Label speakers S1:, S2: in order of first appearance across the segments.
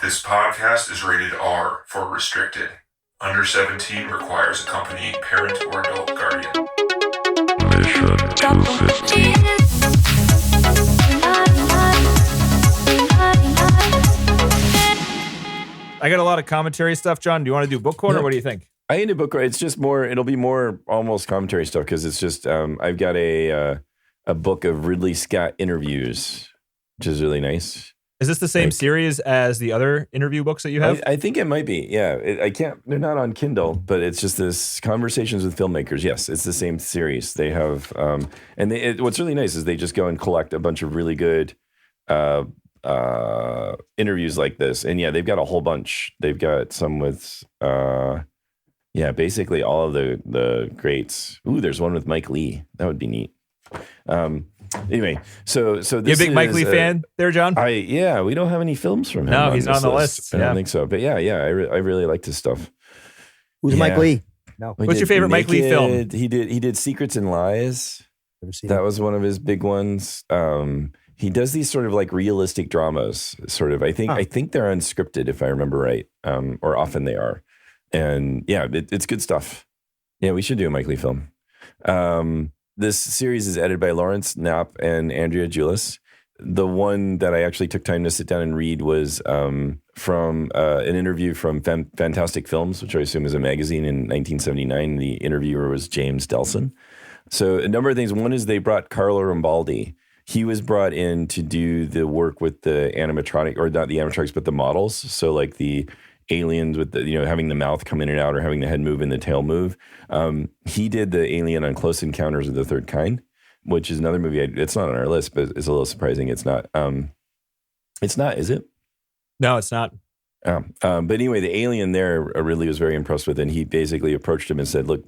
S1: This podcast is rated R for restricted. Under 17 requires accompanying parent or adult guardian.
S2: Mission 250.
S3: I got a lot of commentary stuff, John. Do you want to do book corner? What do you think?
S4: I can do book corner. It's just more, it'll be more almost commentary stuff because it's just, I've got a book of Ridley Scott interviews, which is really nice.
S3: Is this the same series as the other interview books that you have?
S4: I think it might be. Yeah. They're not on Kindle, but it's just this Conversations with Filmmakers. Yes, it's the same series. They have, what's really nice is they just go and collect a bunch of really good interviews like this. And yeah, they've got a whole bunch. They've got some with, basically all of the greats. Ooh, there's one with Mike Lee. That would be neat. Anyway, so this
S3: you a big Mike Lee fan there, John?
S4: We don't have any films from him.
S3: No, he's not on the list.
S4: I don't think so. But I really like his stuff.
S5: Who's Mike Lee? No.
S3: What's your favorite Mike Lee film?
S4: He did Secrets and Lies. That was one of his big ones. He does these sort of like realistic dramas. Sort of. I think they're unscripted if I remember right, or often they are. And it's good stuff. Yeah, we should do a Mike Lee film. This series is edited by Lawrence Knapp and Andrea Julis. The one that I actually took time to sit down and read was from an interview from Fantastic Films, which I assume is a magazine in 1979. The interviewer was James Delson. So a number of things. One is they brought Carlo Rambaldi. He was brought in to do the work with the animatronic, or not the animatronics, but the models. So like the aliens with the, having the mouth come in and out or having the head move and the tail move. He did the alien on Close Encounters of the Third Kind, which is another movie. It's not on our list, but it's a little surprising. It's not, is it?
S3: No, it's not.
S4: But anyway, the alien there Ridley was very impressed with, and he basically approached him and said, look,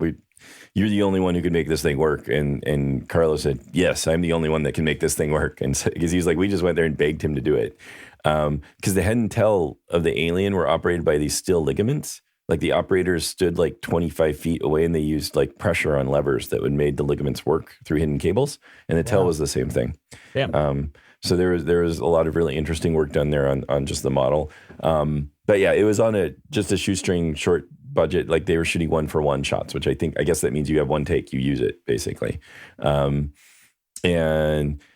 S4: you're the only one who can make this thing work. And Carlo said, yes, I'm the only one that can make this thing work. And because he's like, we just went there and begged him to do it. Because the head and tail of the alien were operated by these steel ligaments. Like the operators stood like 25 feet away and they used like pressure on levers that would made the ligaments work through hidden cables. And the tail was the same thing.
S3: Damn.
S4: So there was a lot of really interesting work done there on just the model. But yeah, it was on just a shoestring short budget. Like they were shooting 1-for-1 shots, which I guess that means you have one take, you use it basically. And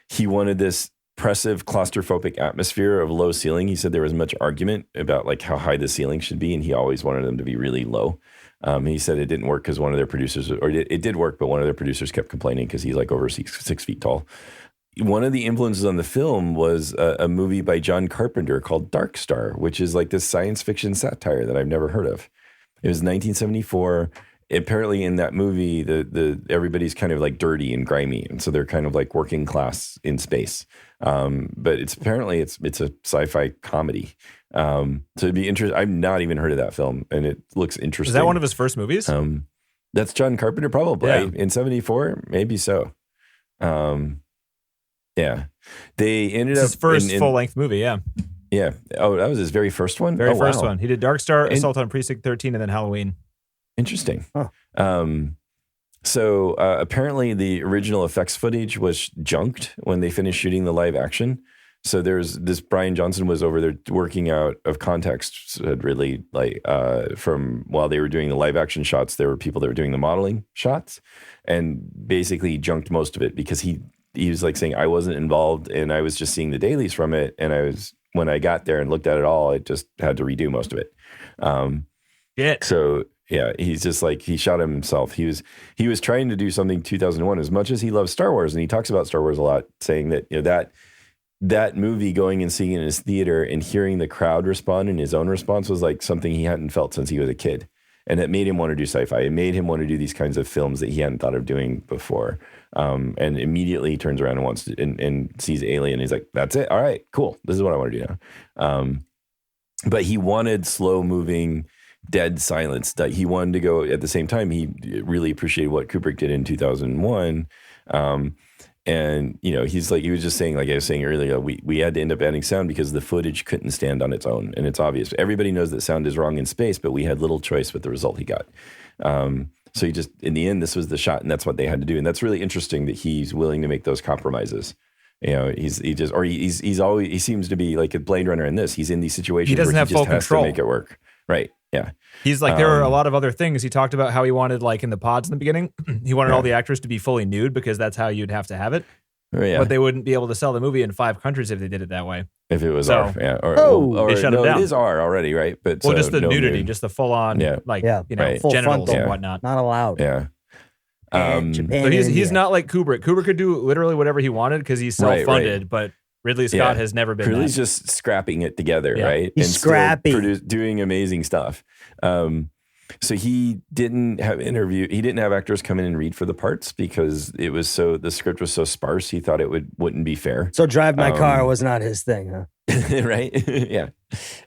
S4: he wanted this oppressive claustrophobic atmosphere of low ceiling. He said there was much argument about like how high the ceiling should be, and he always wanted them to be really low. He said it didn't work because one of their producers, or it did work, but one of their producers kept complaining because he's like over 6 feet tall. One of the influences on the film was a movie by John Carpenter called Darkstar, which is like this science fiction satire that I've never heard of. It was 1974. Apparently in that movie, the everybody's kind of like dirty and grimy, and so they're kind of like working class in space. But it's apparently a sci-fi comedy. So it'd be interesting. I've not even heard of that film, and it looks interesting.
S3: Is that one of his first movies?
S4: That's John Carpenter, probably in '74, maybe so. They ended up
S3: his first full-length movie. Yeah.
S4: Oh, that was his very first one.
S3: First one. He did Darkstar, Assault on Precinct 13, and then Halloween.
S4: Interesting. So apparently the original effects footage was junked when they finished shooting the live action. So there's this Brian Johnson was over there working out of context. Said really like from while they were doing the live action shots, there were people that were doing the modeling shots, and basically junked most of it because he was like saying I wasn't involved and I was just seeing the dailies from it, and when I got there and looked at it all, I just had to redo most of it. So. Yeah, he's just like, he shot himself. He was trying to do something 2001, as much as he loves Star Wars, and he talks about Star Wars a lot, saying that that movie, going and seeing it in his theater and hearing the crowd respond and his own response was like something he hadn't felt since he was a kid. And it made him want to do sci-fi. It made him want to do these kinds of films that he hadn't thought of doing before. And immediately he turns around and wants to, and sees Alien. He's like, that's it. All right, cool. This is what I want to do now. But he wanted slow moving, dead silence. That he wanted to go at the same time. He really appreciated what Kubrick did in 2001. And he's like, he was just saying, like I was saying earlier, we had to end up adding sound because the footage couldn't stand on its own. And it's obvious. Everybody knows that sound is wrong in space, but we had little choice with the result he got. So he just, in the end, this was the shot, and that's what they had to do. And that's really interesting that he's willing to make those compromises. He seems to be like a Blade Runner in this. He's in these situations
S3: He doesn't
S4: where
S3: have
S4: he just
S3: full
S4: has
S3: control.
S4: to make it work. Right. Yeah.
S3: He's like, there are a lot of other things. He talked about how he wanted, like in the pods in the beginning, he wanted all the actors to be fully nude because that's how you'd have to have it.
S4: Yeah.
S3: But they wouldn't be able to sell the movie in 5 countries if they did it that way.
S4: If it was
S3: So-
S4: R, yeah.
S3: They shut him down.
S4: It is R already, right? But
S3: Well, just the
S4: no
S3: nudity,
S4: nude.
S3: just the full on,
S4: Right.
S3: genitals
S5: Full
S3: and
S5: frontal.
S3: whatnot.
S5: Not allowed.
S4: Yeah.
S5: And Japan,
S3: So he's
S5: India.
S3: not like Kubrick. Kubrick could do literally whatever he wanted because he's
S4: Right,
S3: self-funded, but Ridley Scott has never been
S4: Ridley's
S3: that.
S4: just scrapping it together,
S3: Yeah.
S4: right?
S5: He's
S4: and still
S5: scrappy.
S4: doing amazing stuff. So he didn't have actors come in and read for the parts because the script was so sparse. He thought it wouldn't be fair.
S5: So Drive My Car was not his thing, huh?
S4: Right? Yeah.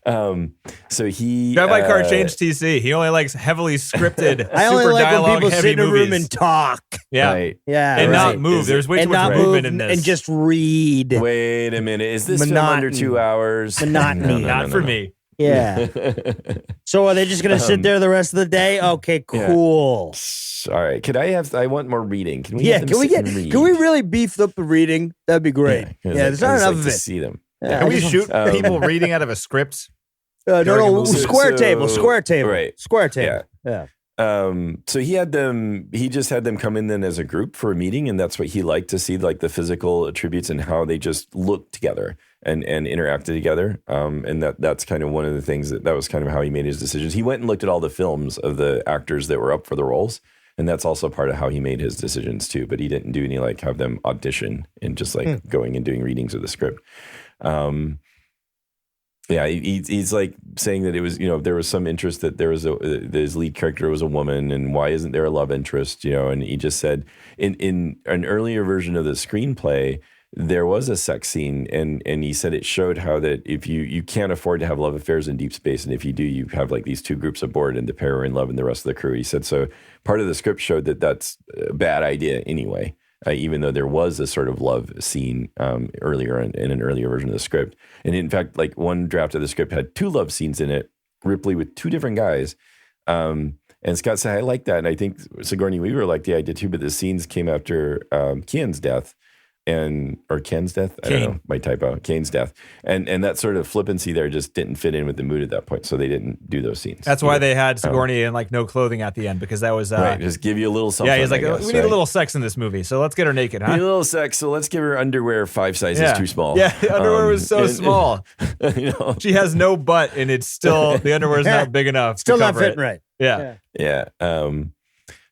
S4: So he
S3: Drive My Car changed TC. He only likes heavily scripted,
S5: I only
S3: super
S5: like when
S3: dialogue
S5: people
S3: heavy
S5: sit in a
S3: movies.
S5: room and talk.
S3: Yeah.
S4: Right.
S5: Yeah.
S3: And
S5: right.
S3: not move.
S4: Is
S3: There's way too
S5: and
S3: much
S5: not
S3: movement
S5: move
S3: in this.
S5: and just read.
S4: Wait a minute. Is this film under 2 hours?
S5: Monotony.
S3: Not for me.
S5: Yeah. So are they just going to sit there the rest of the day? Okay, cool.
S4: All right. I want more reading. Can we?
S5: Yeah,
S4: have them sit and read?
S5: can we really beef up the reading? That'd be great. Yeah,
S4: 'cause
S5: there's
S4: I
S5: not
S4: just
S5: enough
S4: like
S5: of
S4: to
S5: it.
S4: see them.
S5: Yeah,
S3: Can
S5: I
S3: we
S5: just
S3: shoot people reading out of a script?
S5: no,
S3: during a movie?
S5: square
S4: So-
S5: table, square table.
S4: right.
S5: Square table. Yeah.
S4: So he just had them come in then as a group for a meeting, and that's what he liked to see, like the physical attributes and how they just looked together and interacted together. And that's kind of one of the things that was kind of how he made his decisions. He went and looked at all the films of the actors that were up for the roles, and that's also part of how he made his decisions too. But he didn't do any like have them audition and just like going and doing readings of the script. Yeah, he's like saying that it was, there was some interest that there was his lead character was a woman, and why isn't there a love interest, and he just said in an earlier version of the screenplay, there was a sex scene, and he said it showed how that if you can't afford to have love affairs in deep space, and if you do, you have like these two groups aboard, and the pair are in love and the rest of the crew. He said, so part of the script showed that that's a bad idea anyway. Even though there was a sort of love scene earlier in an earlier version of the script. And in fact, like one draft of the script had 2 love scenes in it, Ripley with 2 different guys. And Scott said, I like that. And I think Sigourney Weaver liked the idea too, but the scenes came after Ken's death. Or Ken's death? I don't know, my typo. Kane's death. And that sort of flippancy there just didn't fit in with the mood at that point. So they didn't do those scenes.
S3: That's why they had Sigourney in like no clothing at the end, because that was
S4: right, just give you a little something.
S3: yeah, he's like,
S4: I guess,
S3: we need a little sex in this movie, so let's get her naked,
S4: We need
S3: huh?
S4: a little sex, so let's give her underwear 5 sizes too small.
S3: Yeah, the underwear was so small. She has no butt, and it's still the underwear's not big enough.
S5: Still
S3: to
S5: not
S3: cover
S5: fitting
S3: it.
S5: right.
S3: Yeah.
S4: Yeah.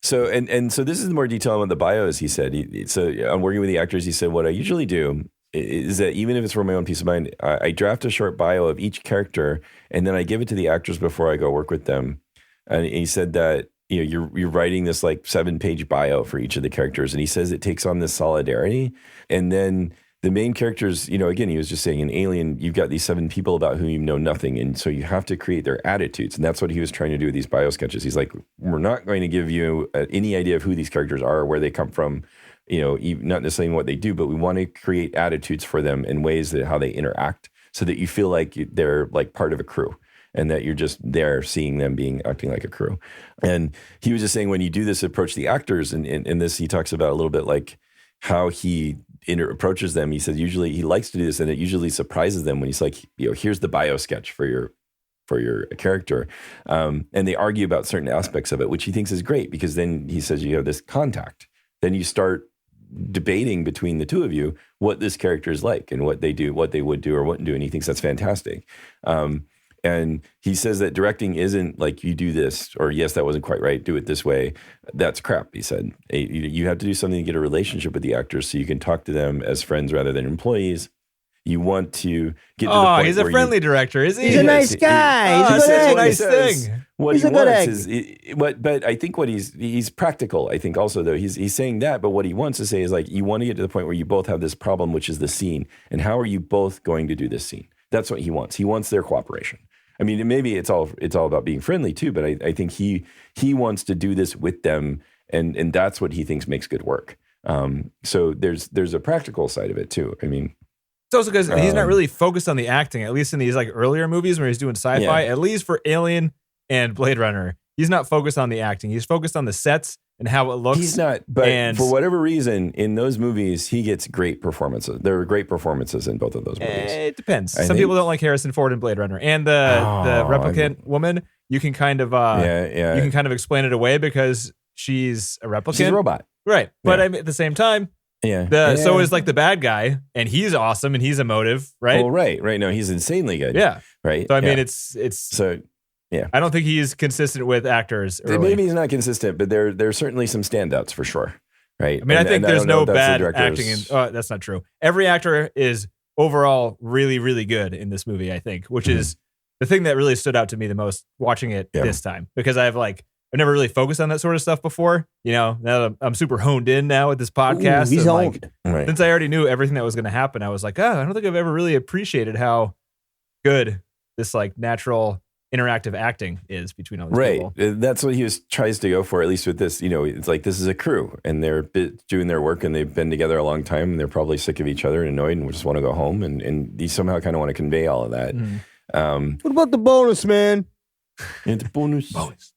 S4: So so this is more detail on the bios. He said, so I'm working with the actors. He said, what I usually do is that even if it's for my own peace of mind, I draft a short bio of each character, and then I give it to the actors before I go work with them. And he said that you're writing this like 7-page bio for each of the characters, and he says it takes on this solidarity, and then the main characters, again, he was just saying in Alien, you've got these 7 people about whom you know nothing. And so you have to create their attitudes. And that's what he was trying to do with these bio sketches. He's like, we're not going to give you any idea of who these characters are or where they come from, not necessarily what they do, but we want to create attitudes for them in ways that how they interact so that you feel like they're like part of a crew and that you're just there seeing them acting like a crew. And he was just saying when you do this approach the actors, and in this, he talks about a little bit like how he approaches them. He says usually he likes to do this, and it usually surprises them when he's like, here's the bio sketch for your character, and they argue about certain aspects of it, which he thinks is great because then he says you have this contact. Then you start debating between the two of you what this character is like and what they do, what they would do or wouldn't do, and he thinks that's fantastic. And he says that directing isn't like you do this or yes, that wasn't quite right, do it this way. That's crap, he said. You have to do something to get a relationship with the actors so you can talk to them as friends rather than employees. You want to get to the point
S3: he's a
S4: where
S3: friendly director, isn't he?
S5: He's a nice guy. He's a good
S3: that's a
S5: egg.
S3: nice
S4: says,
S3: thing.
S4: What
S5: He's
S4: he
S5: a good
S4: wants
S5: egg.
S4: is, but I think what he's practical. I think also though he's saying that, but what he wants to say is like you want to get to the point where you both have this problem, which is the scene, and how are you both going to do this scene? That's what he wants. He wants their cooperation. I mean, maybe it's all about being friendly too, but I think he wants to do this with them, and that's what he thinks makes good work. So there's a practical side of it too. I mean,
S3: It's also because he's not really focused on the acting, at least in these like earlier movies where he's doing sci-fi.
S4: Yeah.
S3: At least for Alien and Blade Runner, he's not focused on the acting. He's focused on the sets and how it looks.
S4: He's not, but
S3: and
S4: for whatever reason, in those movies, he gets great performances. There are great performances in both of those movies.
S3: It depends.
S4: I
S3: Some
S4: think-
S3: people don't like Harrison Ford in Blade Runner, and the replicant woman. You can kind of you can kind of explain it away because she's a replicant.
S4: She's a robot.
S3: Right. But
S4: Yeah.
S3: I mean, at the same time,
S4: Yeah.
S3: so is like the bad guy, and he's awesome and he's emotive, right?
S4: Well, right. No, he's insanely good.
S3: Yeah.
S4: Right.
S3: So I mean,
S4: Yeah.
S3: it's
S4: So
S3: I don't think he's consistent with actors. Early.
S4: maybe he's not consistent, but there's certainly some standouts for sure. Right.
S3: I mean, I think there's
S4: don't know
S3: no
S4: if that's the
S3: bad acting. That's not true. Every actor is overall really, really good in this movie, I think, which is the thing that really stood out to me the most watching it this time, because I've never really focused on that sort of stuff before. Now that I'm super honed in now with this podcast.
S5: Ooh, he's
S3: and,
S5: honed.
S4: Right.
S3: Since I already knew everything that was going to happen, I was like, I don't think I've ever really appreciated how good this natural interactive acting is between all these people.
S4: That's what he tries to go for, at least with this. It's like this is a crew and they're doing their work and they've been together a long time and they're probably sick of each other and annoyed and just want to go home. And he somehow kind of want to convey all of that.
S5: What about the bonus, man?
S4: And the bonus.
S5: Bonus.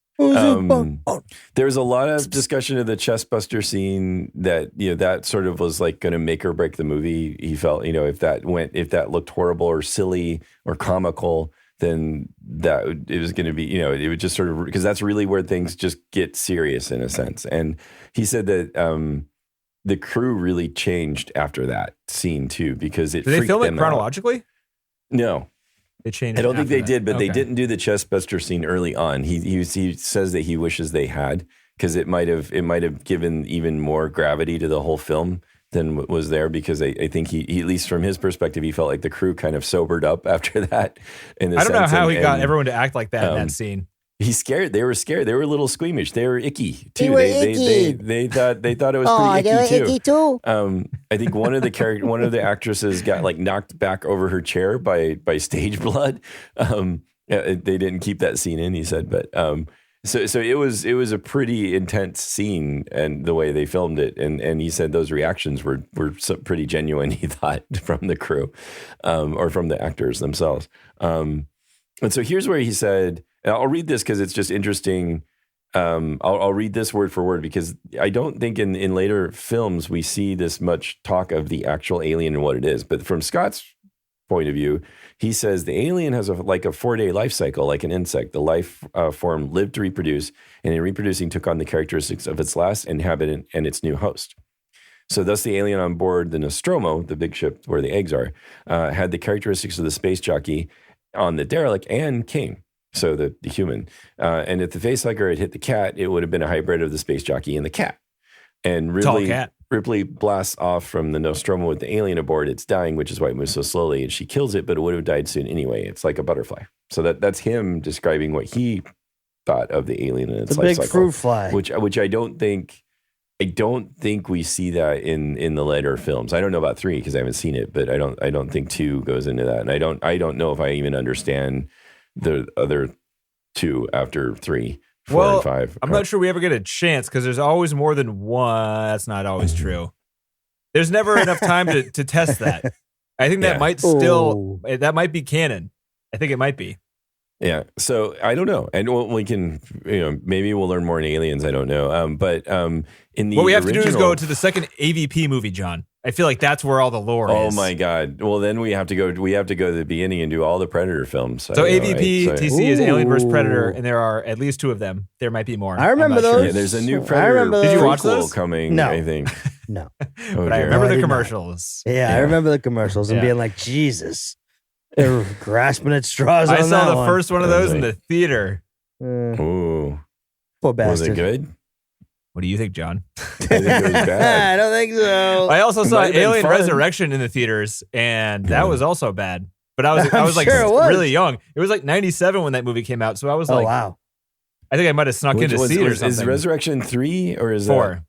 S4: There was a lot of discussion of the chest buster scene that sort of was like going to make or break the movie. He felt, if that looked horrible or silly or comical, then it was going to be, it would just sort of, because that's really where things just get serious in a sense. And he said that the crew really changed after that scene too, because it
S3: Did they
S4: freaked
S3: film it
S4: them out.
S3: chronologically?
S4: No.
S3: They changed.
S4: I don't think
S3: after
S4: they
S3: that.
S4: did, but they
S3: Okay.
S4: didn't do the chest buster scene early on. He says that he wishes they had, because it might have given even more gravity to the whole film than was there, because I think he, at least from his perspective, he felt like the crew kind of sobered up after that. I
S3: I don't know how he got everyone to act like that in that scene.
S4: He's scared. They were scared. They were a little squeamish. They were icky too.
S5: They were icky.
S4: They thought it was
S5: Oh,
S4: pretty
S5: they were
S4: icky
S5: icky too.
S4: I think one of the actresses got knocked back over her chair by stage blood. They didn't keep that scene in, he said, but so it was a pretty intense scene, and the way they filmed it, and he said those reactions were pretty genuine. He thought, from the crew, or from the actors themselves. And so here's where he said, and I'll read this because it's just interesting. I'll read this word for word, because I don't think in later films we see this much talk of the actual alien and what it is. But from Scott's point of view, he says the alien has a 4-day life cycle, like an insect. The life form lived to reproduce, and in reproducing took on the characteristics of its last inhabitant and its new host. So thus the alien on board the Nostromo, the big ship where the eggs are, had the characteristics of the space jockey on the derelict and King. So the human. And if the facehugger had hit the cat, it would have been a hybrid of the space jockey and the cat. And
S3: Tall cat.
S4: Ripley blasts off from the Nostromo with the alien aboard. It's dying, which is why it moves so slowly. And she kills it, but it would have died soon anyway. It's like a butterfly. So that's him describing what he thought of the alien and its
S5: The
S4: life
S5: big
S4: cycle.
S5: fruit fly.
S4: Which I don't think we see that in the later films. I don't know about 3 because I haven't seen it, but I don't think 2 goes into that. And I don't know if I even understand the other 2 after 3, 4, and 5.
S3: I'm not sure we ever get a chance, because there's always more than one. That's not always true. There's never enough time to test that. I think that might that might be canon. I think it might be.
S4: Yeah. So I don't know. And we can, maybe we'll learn more in Aliens. I don't know. But in the
S3: What we have to do is
S4: original-
S3: go to the second AVP movie, John. I feel like that's where all the lore
S4: Oh
S3: is.
S4: my God. Well, then we have to go to the beginning and do all the Predator films.
S3: So AVP
S4: right?
S3: TC is Alien vs
S5: Ooh.
S3: Predator, and there are at least 2 of them. There might be more.
S5: I remember
S3: I'm not sure.
S5: those.
S4: Yeah, there's a new
S5: I
S4: Predator
S5: remember
S3: Did you
S5: those.
S3: watch those?
S4: prequel coming,
S5: No.
S4: I think.
S5: No.
S4: Oh,
S3: But I
S4: dear.
S3: remember
S5: No, I
S3: the
S5: did not.
S3: commercials.
S5: Yeah, I
S4: Yeah.
S5: remember the commercials and
S3: Yeah.
S5: being like, Jesus. They were grasping at straws
S3: I
S5: on
S3: saw
S5: that
S3: the
S5: one.
S3: first one of
S4: That's
S3: those in
S4: right.
S3: the theater.
S4: Ooh.
S5: Poor
S4: Was it
S5: bastard.
S4: good?
S3: What do you think, John?
S4: I think it was bad.
S5: I don't think so.
S3: I also
S4: It
S3: saw
S4: might have been
S3: Alien
S4: fun.
S3: Resurrection in the theaters, and that was also bad. But I was
S5: I'm
S3: like
S5: sure it was.
S3: really young. It was like 97 when that movie came out, so I was
S5: Oh,
S3: like,
S5: wow.
S3: I think I might have snuck
S4: Which
S3: into
S4: was-
S3: seat or
S4: is
S3: something.
S4: Resurrection 3 or is
S3: 4.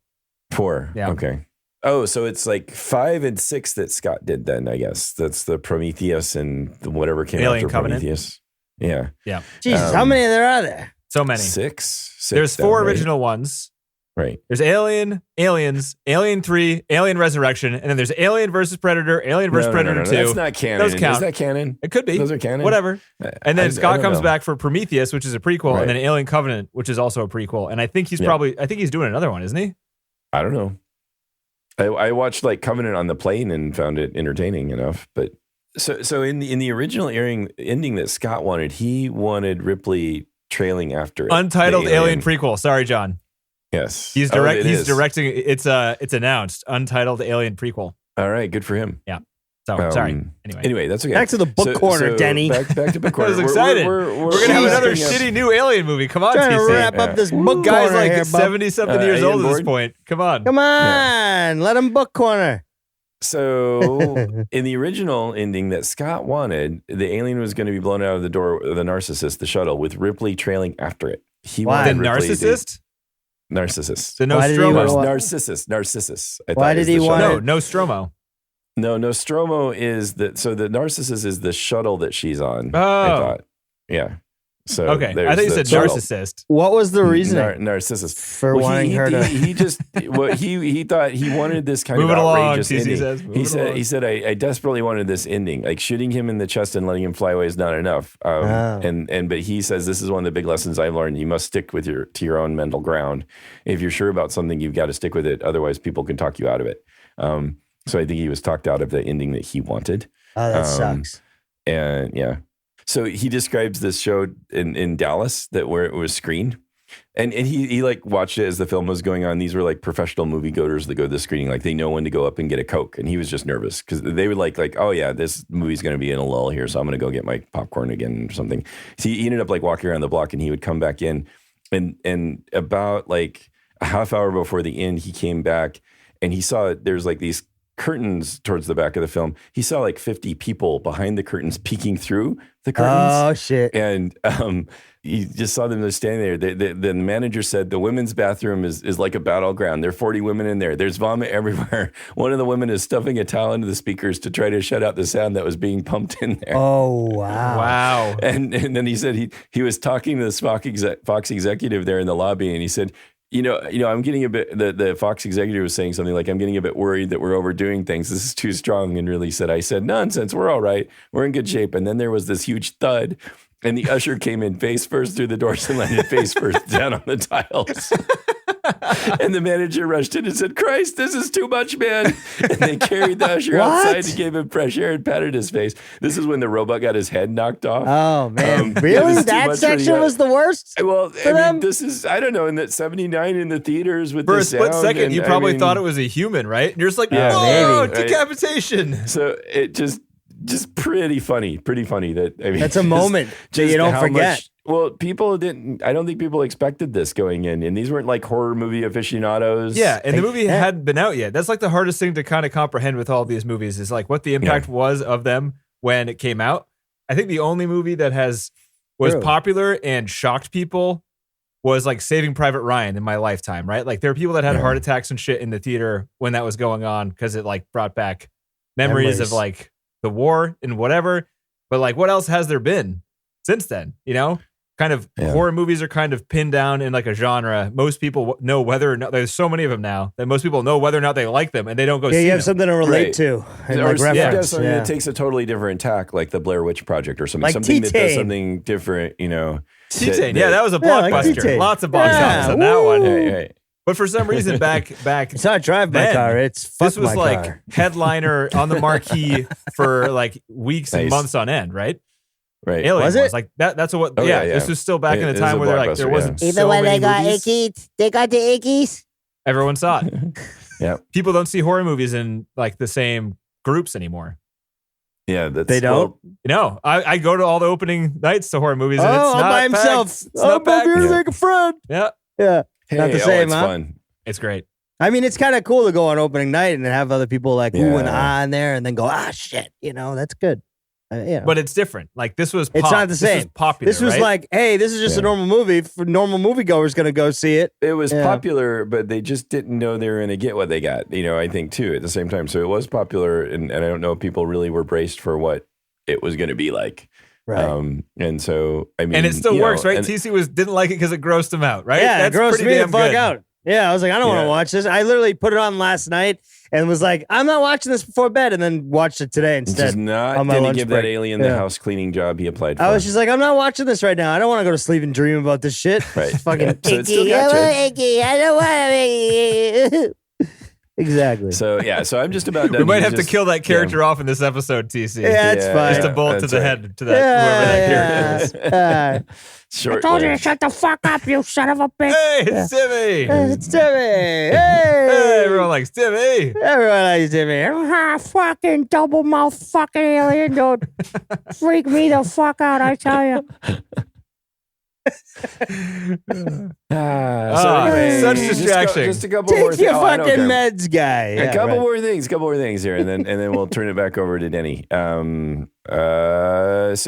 S4: that 4?
S3: Yeah.
S4: Okay. Oh, so it's like 5 and 6 that Scott did then, I guess. That's the Prometheus and whatever came
S3: Alien
S4: after
S3: Covenant.
S4: Prometheus. Yeah.
S3: Yeah,
S5: Jesus, how many there are there?
S3: so many.
S4: 6?
S3: There's 4
S4: down, right?
S3: original ones.
S4: Right.
S3: There's Alien, Aliens, Alien 3, Alien Resurrection, and then there's Alien versus Predator, Alien versus Predator 2.
S4: That's not canon.
S3: Those count.
S4: Is that canon?
S3: It could be.
S4: Those are canon.
S3: Whatever. And then Scott comes
S4: know.
S3: back for Prometheus, which is a prequel,
S4: Right.
S3: and then Alien Covenant, which is also a prequel. And I think he's doing another one, isn't he?
S4: I don't know. I watched like Covenant on the plane and found it entertaining enough. But so in the original ending that Scott wanted, he wanted Ripley trailing after it.
S3: Untitled Alien prequel. Sorry, John.
S4: Yes.
S3: He's
S4: is.
S3: directing. It's announced. Untitled Alien prequel.
S4: All right, good for him.
S3: Yeah. So sorry.
S4: Anyway, that's okay.
S5: Back to the book corner, Denny.
S4: Back to book corner.
S3: I was excited. We're gonna have another shitty new Alien movie. Come on,
S5: Trying to
S3: TC.
S5: wrap up this book
S3: Guy's
S5: corner
S3: like
S5: here, bub.
S3: 70-something years old at this point. Come on.
S5: Come on, let him book corner.
S4: So in the original ending that Scott wanted, the alien was going to be blown out of the door of the narcissist, the shuttle, with Ripley trailing after it. He
S5: Why?
S3: The
S4: wanted Ripley
S3: narcissist?
S4: Narcissist.
S3: The
S5: Why did he
S3: Nostromo.
S5: want-
S4: Narcissus. I
S5: Why
S4: thought
S5: did
S4: is
S5: he
S4: the
S5: want
S4: shuttle.
S5: it?
S3: No, Nostromo.
S4: No, Nostromo is so the Narcissus is the shuttle that she's on.
S3: Oh.
S4: I thought. Yeah. So
S3: Okay. I
S4: there's
S3: thought you
S4: the
S3: said
S4: shuttle.
S3: narcissist.
S5: What was the reason
S4: Narcissus.
S5: for
S4: Well,
S5: wanting her to?
S4: he just he thought he wanted this kind
S3: Move
S4: of
S3: it along,
S4: outrageous
S3: TC
S4: ending.
S3: says. Move
S4: He
S3: it
S4: said
S3: along.
S4: I desperately wanted this ending. Like shooting him in the chest and letting him fly away is not enough. But he says this is one of the big lessons I've learned. You must stick with to your own mental ground. If you're sure about something, you've got to stick with it. Otherwise, people can talk you out of it. So I think he was talked out of the ending that he wanted.
S5: Oh, that sucks.
S4: And yeah. So he describes this show in Dallas where it was screened. And he like watched it as the film was going on. These were like professional moviegoers that go to the screening. Like they know when to go up and get a Coke. And he was just nervous because they were like, oh yeah, this movie's going to be in a lull here. So I'm going to go get my popcorn again or something. So he ended up like walking around the block and he would come back in and about like a half hour before the end, he came back and he saw there's like these curtains towards the back of the film. He saw like 50 people behind the curtains peeking through the curtains.
S5: Oh shit!
S4: And he just saw them just standing there. The manager said the women's bathroom is like a battleground. There are 40 women in there. There's vomit everywhere. One of the women is stuffing a towel into the speakers to try to shut out the sound that was being pumped in there.
S5: Oh wow!
S3: Wow.
S4: And then he said he was talking to the Fox executive there in the lobby, and he said, You know, I'm getting a bit, the Fox executive was saying something like, I'm getting a bit worried that we're overdoing things. This is too strong. And really I said, nonsense. We're all right. We're in good shape. And then there was this huge thud. And the usher came in face first through the doors and landed face first down on the tiles. And the manager rushed in and said, Christ, this is too much, man. And they carried the usher outside and gave him fresh air and patted his face. This is when the robot got his head knocked off.
S5: Oh, man.
S4: It
S5: Really?
S4: was too
S5: That
S4: much
S5: section was the worst?
S4: Well,
S5: for them?
S4: this is, I don't know, in that 79 in the theaters with
S3: For
S4: the
S3: a split
S4: sound,
S3: second,
S4: and,
S3: you probably thought it was a human, right? And you're just like,
S4: Yeah,
S3: oh,
S4: maybe.
S3: decapitation.
S4: So it just pretty funny that, I mean.
S5: That's a moment that you don't
S4: how
S5: forget.
S4: Well, I don't think people expected this going in. And these weren't like horror movie aficionados.
S3: Yeah, and the movie hadn't been out yet. That's like the hardest thing to kind of comprehend with all these movies is like what the impact was of them when it came out. I think the only movie that was popular and shocked people was like Saving Private Ryan in my lifetime, right? Like there are people that had heart attacks and shit in the theater when that was going on because it like brought back memories of like the war and whatever. But like what else has there been since then, you know? Kind of horror movies are kind of pinned down in like a genre. Most people know whether or not there's so many of them now that most people know whether or not they like them and they don't go see
S5: you have
S3: them.
S5: something to relate to. And like
S4: Or
S5: reference.
S4: something that takes a totally different tack, like the Blair Witch Project or something.
S5: Like
S4: something that does
S5: T-Tane.
S4: something different, you know.
S3: T-Tane, that was a
S5: like
S3: blockbuster.
S5: T-Tane.
S3: Lots of box office on that one.
S4: Right.
S3: But for some reason, back
S5: It's not drive my
S3: then,
S5: car. It's fuck
S3: this was
S5: my
S3: like
S5: car.
S3: headliner on the marquee for like weeks and months on end, right?
S4: Right.
S3: Alien
S5: Was it?
S3: Like that. That's what.
S4: Oh,
S3: yeah,
S4: yeah.
S3: this was still back in
S4: It
S3: the
S4: is
S3: time
S4: a
S3: where like there
S4: blockbuster,
S3: wasn't
S5: Even
S3: so
S5: when
S3: many
S5: they got
S3: movies.
S5: ickies, they got the ickies.
S3: Everyone saw it.
S4: Yeah.
S3: People don't see horror movies in like the same groups anymore.
S4: Yeah.
S5: They don't?
S3: You know, I go to all the opening nights to horror movies and it's
S5: all
S3: not
S5: by
S3: packed.
S5: himself.
S3: It's not
S5: I'm here to
S3: packed.
S5: make a friend.
S3: Yeah,
S5: Yeah.
S4: Hey,
S5: Not the same,
S4: it's
S5: huh?
S4: fun.
S3: it's great.
S5: I mean, it's kind of cool to go on opening night and have other people like ooh and
S4: Yeah.
S5: ah in there and then go, shit. You know, that's good. You know.
S3: But it's different. Like this was.
S5: It's not the
S3: This
S5: same.
S3: was popular.
S5: This was
S3: right?
S5: like, hey, this is just a normal movie. For normal moviegoers going to go see it.
S4: It was
S5: Yeah.
S4: popular, but they just didn't know they were going to get what they got, you know, I think too at the same time. So it was popular and I don't know if people really were braced for what it was going to be like.
S5: Right.
S4: And so, I mean,
S3: and it still
S4: you
S3: works,
S4: know,
S3: right?
S4: and-
S3: TC didn't like it because it grossed him out, right?
S5: Yeah,
S3: That's
S5: it grossed
S3: pretty
S5: me the
S3: damn
S5: fuck
S3: good.
S5: out. Yeah, I was like, I don't want to watch this. I literally put it on last night and was like, I'm not watching this before bed, and then watched it today instead.
S4: He's not going to give that alien the house cleaning job he applied for.
S5: I was just like, I'm not watching this right now. I don't want to go to sleep and dream about this shit.
S4: Right.
S5: It's fucking
S4: So it's still gotcha.
S5: I don't want to. Exactly.
S4: So I'm just about done.
S3: We might have to kill that character off in this episode, TC.
S5: Yeah, it's fine.
S3: Just a bullet to the head to that whoever that character is.
S4: Short
S5: I told you to shut the fuck up, you son of a bitch.
S3: Hey, it's Timmy.
S5: It's Timmy.
S3: Hey, everyone likes Timmy.
S5: Everyone likes Timmy. Fucking double mouth fucking alien, dude. Freak me the fuck out, I tell you.
S4: Anyway,
S3: such distraction.
S4: Just a couple more
S5: Take
S4: things.
S5: your fucking meds, guy.
S4: A couple more things here, and then we'll turn it back over to Denny. So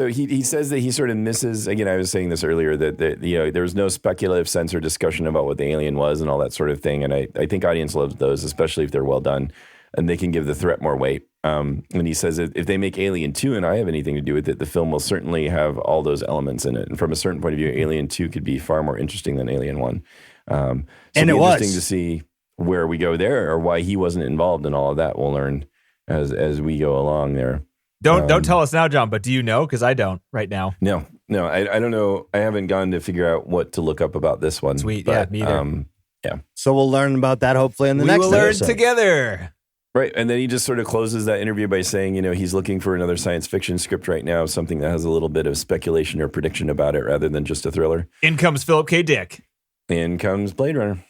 S4: he says that he sort of misses. Again, I was saying this earlier that there was no speculative sense or discussion about what the alien was and all that sort of thing. And I think audience loves those, especially if they're well done and they can give the threat more weight. And he says that if they make Alien 2 and I have anything to do with it, the film will certainly have all those elements in it. And from a certain point of view, Alien 2 could be far more interesting than Alien 1.
S5: And it was
S4: interesting to see where we go there or why he wasn't involved in all of that. We'll learn as we go along there.
S3: Don't tell us now, John, but do you know? Because I don't right now.
S4: No, I don't know. I haven't gone to figure out what to look up about this one.
S3: Sweet,
S4: but,
S3: me either.
S4: Yeah.
S5: So we'll learn about that hopefully in the next
S3: episode. We will learn
S5: episode.
S3: together.
S4: Right. And then he just sort of closes that interview by saying, he's looking for another science fiction script right now, something that has a little bit of speculation or prediction about it rather than just a thriller.
S3: In comes Philip K. Dick.
S4: In comes Blade Runner.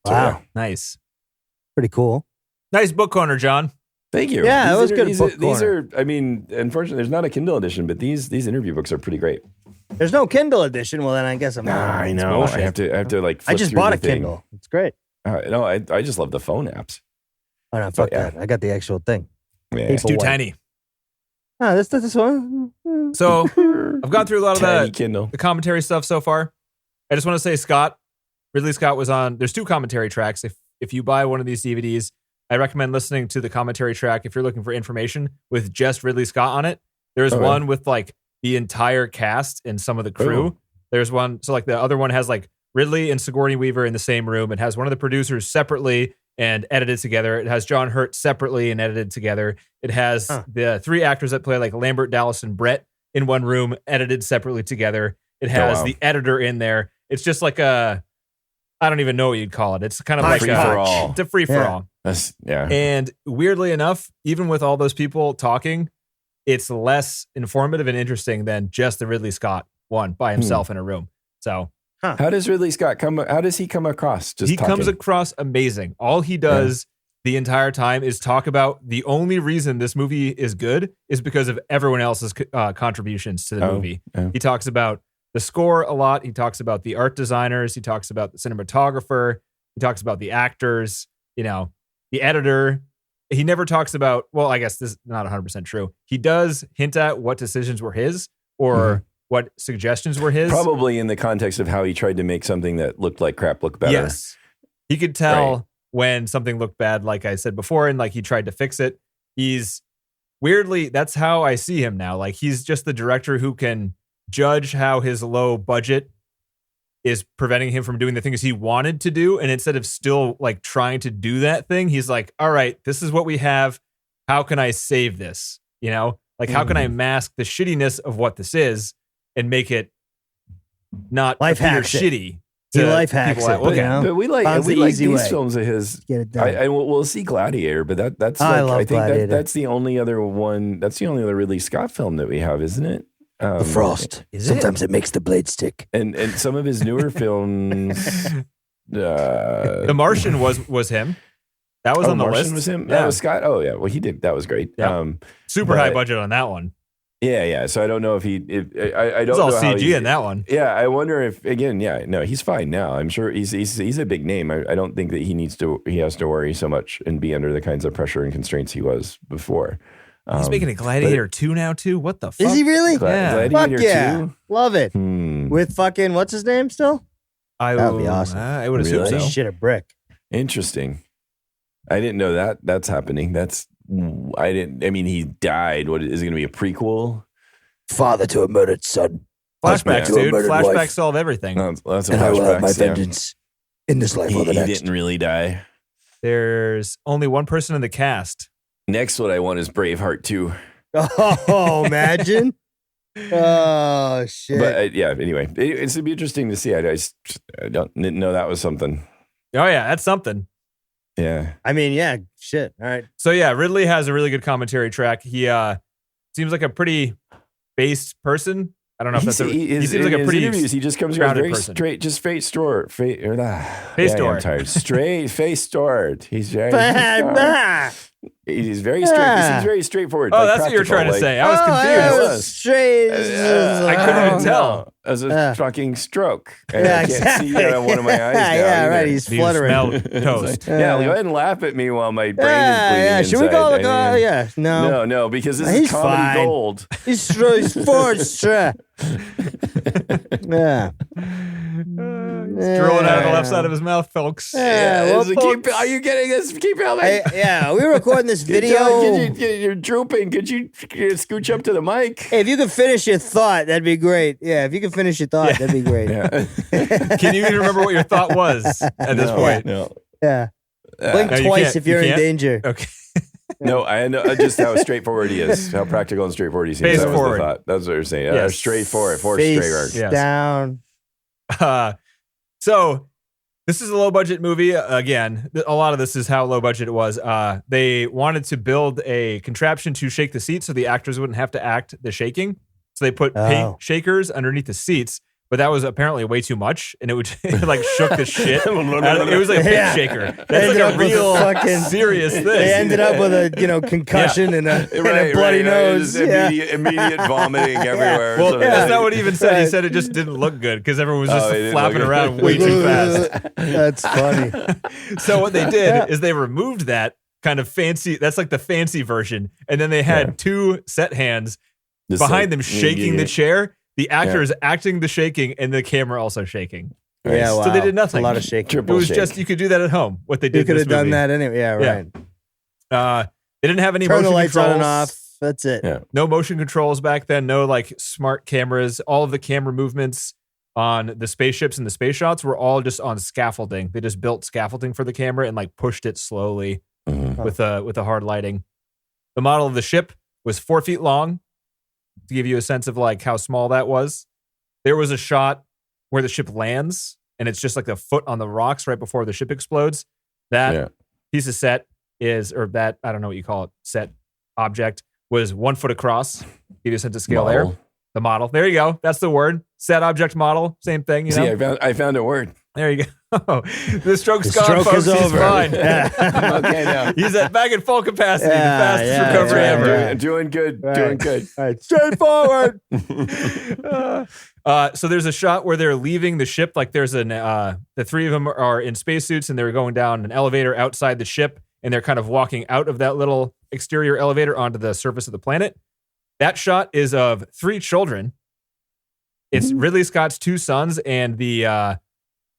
S4: So,
S5: Wow.
S4: yeah.
S3: Nice.
S5: Pretty cool.
S3: Nice book corner, John.
S4: Thank you.
S5: Yeah, that was good.
S4: These are, unfortunately, there's not a Kindle edition, but these interview books are pretty great.
S5: There's no Kindle edition. Well, then I guess I'm not.
S4: I know. I have to like.
S5: I just bought a Kindle. It's great.
S4: No, I just love the phone apps.
S5: Oh no, fuck that. I got the actual thing.
S4: Yeah.
S3: It's too tiny.
S5: Oh, this one.
S3: So I've gone through a lot of
S4: Kindle.
S3: the commentary stuff so far. I just want to say Ridley Scott was on. There's 2 commentary tracks. If you buy one of these DVDs, I recommend listening to the commentary track if you're looking for information with just Ridley Scott on it. There's one with like the entire cast and some of the crew.
S4: Oh.
S3: There's one. So like the other one has like Ridley and Sigourney Weaver in the same room. It has one of the producers separately and edited together. It has John Hurt separately and edited together. It has the 3 actors that play like Lambert, Dallas, and Brett in one room, edited separately together. It has the editor in there. It's just like I don't even know what you'd call it. It's kind of like
S4: free for all.
S3: It's a free for all. And weirdly enough, even with all those people talking, it's less informative and interesting than just the Ridley Scott one by himself in a room. So
S4: how does Ridley Scott how does he come across?
S3: He comes across amazing. All he does the entire time is talk about the only reason this movie is good is because of everyone else's contributions to the movie. Yeah. He talks about the score a lot. He talks about the art designers. He talks about the cinematographer. He talks about the actors, the editor. He never talks about, well, I guess this is not 100% true. He does hint at what decisions were his or what suggestions were his.
S4: Probably in the context of how he tried to make something that looked like crap look better.
S3: Yes. He could tell when something looked bad, like I said before, and like he tried to fix it. He's weirdly, that's how I see him now. Like he's just the director who can judge how his low budget is preventing him from doing the things he wanted to do. And instead of still like trying to do that thing, he's like, all right, this is what we have. How can I save this? Like how can I mask the shittiness of what this is and make it not appear shitty?
S5: He life hacks it.
S4: But we like these films of his.
S5: Get it done.
S4: We'll see Gladiator, but that's
S5: I
S4: like,
S5: love
S4: I think
S5: Gladiator.
S4: that's the only other one. That's the only other Ridley Scott film that we have, isn't it?
S5: The Frost. Sometimes it makes the blade stick.
S4: And some of his newer films.
S3: The Martian was him. That was on the
S4: Martian
S3: list.
S4: Was him?
S3: Yeah.
S4: That was Scott. Oh yeah. Well, he did. That was great.
S3: Yeah. Super high budget on that one.
S4: Yeah. So I don't know if I don't
S3: It's
S4: know
S3: all
S4: how
S3: CG in that one.
S4: Yeah. I wonder if again. Yeah. No, he's fine now. I'm sure he's a big name. I don't think that he has to worry so much and be under the kinds of pressure and constraints he was before.
S3: He's making a Gladiator 2 now too. What the fuck?
S5: Is he really?
S3: Yeah.
S5: Fuck
S4: Gladiator
S5: yeah.
S4: 2?
S5: Love it. With fucking, what's his name still? That would be awesome.
S3: I would assume
S4: Really?
S3: so.
S5: Shit a brick.
S4: Interesting. I didn't know that's happening. He died. What is it going to be a prequel?
S5: Father to a murdered son.
S3: Flashbacks,
S5: To a
S3: dude.
S5: murdered
S3: Flashbacks
S5: wife.
S3: solve everything.
S4: That's a
S5: And I will have
S4: flashback.
S5: my vengeance.
S6: in this life or the
S4: He
S6: next.
S4: didn't really die.
S3: There's only one person in the cast.
S4: Next, what I want is Braveheart 2.
S6: Oh, imagine. Oh, shit.
S4: But yeah, anyway, it's going to be interesting to see. I didn't know that was something.
S3: Oh yeah, that's something.
S4: Yeah.
S6: I mean, yeah, shit. All right.
S3: So yeah, Ridley has a really good commentary track. He seems like a pretty based person. I don't know if that's he seems like a pretty
S4: interviews, he just comes across very
S3: person.
S4: straight, just straight store.
S3: Face
S4: I'm tired. Straight face stored. He's very he's very straight. He seems very straightforward.
S3: Oh,
S4: like
S3: that's what you're trying to
S4: like,
S3: say. I was confused.
S6: Straight.
S3: I couldn't even tell.
S4: As a fucking stroke. And
S6: Yeah,
S4: I can't
S6: exactly.
S4: see out of one of my eyes now.
S6: Yeah,
S4: either.
S6: right. He's
S3: Do you
S6: fluttering.
S3: smell
S4: It's
S3: toast?
S4: like, yeah, go ahead and laugh at me while my brain is bleeding
S6: Yeah. Should we
S4: inside.
S6: call the
S4: I
S6: guy?
S4: mean,
S6: Yeah. No.
S4: No, because this
S6: He's
S4: is comedy
S6: fine.
S4: gold.
S6: He's forged. Yeah.
S3: It's drooling out of the left side of his mouth, folks.
S6: Yeah, well, folks,
S4: Are you getting this? Keep helping.
S6: hey, yeah, we were recording this video.
S4: You're drooping. Could you scooch up to the mic?
S6: Hey, if you could finish your thought, that'd be great. Yeah, if you could finish your thought, that'd be great.
S4: Yeah.
S3: Can you even remember what your thought was at this point?
S4: No.
S6: Yeah. Blink
S3: No, you
S6: twice
S3: can't.
S6: if you're
S3: You
S6: in
S3: can't?
S6: danger.
S3: Okay.
S4: No, I know just how straighthtforward he is, how practical and straightforward he seems.
S3: Face
S4: That was the
S3: forward.
S4: thought. That's what you're saying.
S3: Yes.
S4: Straightforward.
S6: Face
S4: Straight.
S3: Yes.
S6: down.
S3: So this is a low budget movie. Again, a lot of this is how low budget it was. They wanted to build a contraption to shake the seats so the actors wouldn't have to act the shaking. So they put paint shakers underneath the seats, but that was apparently way too much, and it like shook the shit. It was like a paint shaker. That's
S6: Ended
S3: like
S6: up
S3: a
S6: with
S3: real
S6: fucking
S3: serious thing.
S6: They ended up with a concussion and a bloody nose.
S4: Just immediate vomiting everywhere.
S3: Well,
S4: So
S3: that's not what he even said. He said it just didn't look good because everyone was just
S4: it didn't
S3: flapping
S4: look
S3: around
S4: good.
S3: way too fast.
S6: That's funny.
S3: So what they did is they removed that kind of fancy. That's like the fancy version, and then they had two set hands
S4: Just
S3: behind
S4: like,
S3: them shaking the chair. The actor is acting the shaking, and the camera also shaking.
S6: Yeah, wow.
S3: So they did nothing.
S6: A lot of shaking.
S3: It was just you could do that at home. What they did.
S6: You could
S3: in
S6: have
S3: this
S6: done
S3: movie.
S6: that anyway. Yeah, right.
S3: They didn't have any
S6: Turn the
S3: motion
S6: lights
S3: controls.
S6: on and off. That's it.
S4: Yeah.
S3: No motion controls back then. No like smart cameras. All of the camera movements on the spaceships and the space shots were all just on scaffolding. They just built scaffolding for the camera and like pushed it slowly with the hard lighting. The model of the ship was 4 feet long. To give you a sense of like how small that was, there was a shot where the ship lands and it's just like the foot on the rocks right before the ship explodes. That piece of set is, or that, I don't know what you call it, set object was 1 foot across. Give you a sense of scale there. The model. There you go. That's the word. Set object model. Same thing. You know?
S4: See, I found a word.
S3: There you go. The stroke's gone,
S6: stroke
S3: folks.
S6: is
S3: He's
S6: over.
S3: fine.
S4: Okay, now.
S3: He's back at full capacity.
S6: Yeah,
S3: the fastest
S6: yeah,
S3: recovery
S6: that's right.
S3: ever.
S4: Doing good.
S6: Right.
S4: Doing good.
S6: All right, straightforward.
S3: So there's a shot where they're leaving the ship. Like there's the three of them are in spacesuits and they're going down an elevator outside the ship, and they're kind of walking out of that little exterior elevator onto the surface of the planet. That shot is of 3 children. It's Ridley Scott's 2 sons and the